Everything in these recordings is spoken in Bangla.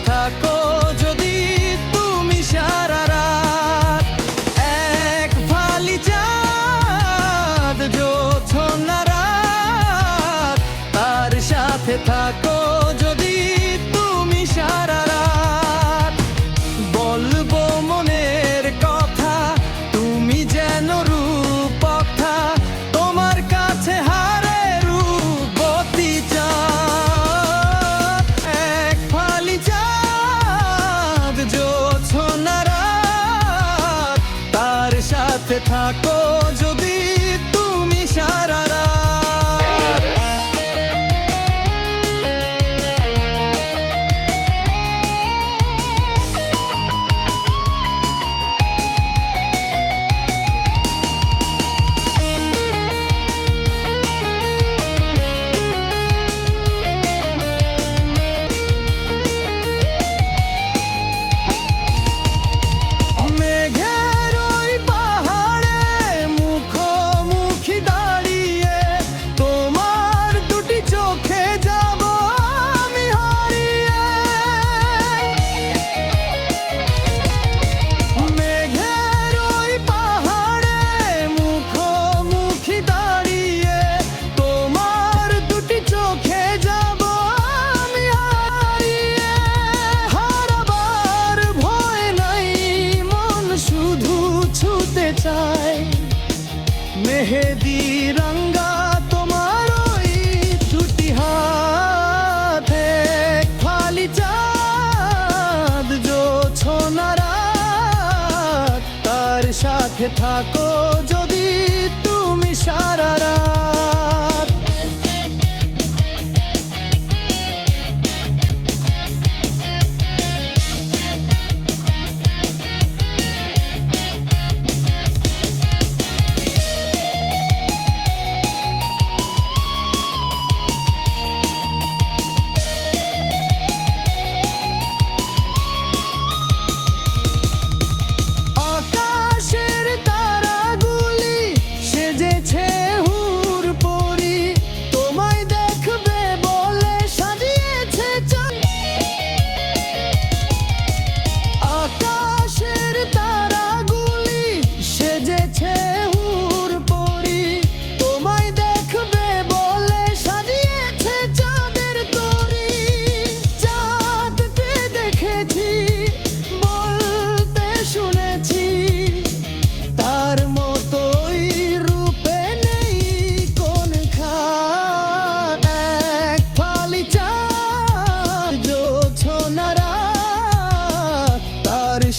থাকো যদি তুমি সারা রাত, এক ফালি চাঁদ জোছনা রাত, তার সাথে থাকো যদি তুমি সারা রাত। বলবো মনের কথা, তুমি যেন রূপকথা, তোমার কাছে হারে রূপবতী চাঁদ। এক ফালি চাঁদ জোছনা রাত, তার সাথে থাকো যদি তুমি সারা রাত। মেহেদি রঙ্গা তোমার ওই দুটি হাতে, ফালি চাঁদ জোছনা রাত, তার সাথে থাকো যদি তুমি সারা রাত।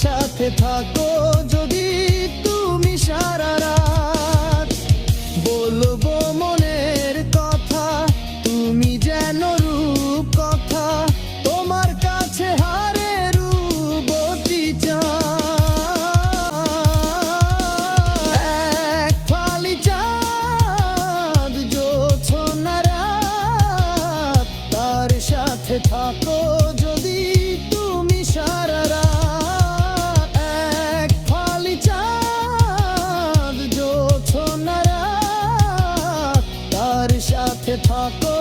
সাথে থাকো যদি তুমি সারা রাত, বলবো মনের কথা, তুমি যেন রূপকথা, তোমার কাছে হারে রূপবতী চাঁদ। এক ফালি চাঁদ জোছনা রাত, তার সাথে থাকো যদি তুমি সারা রাত। সাথে থাকো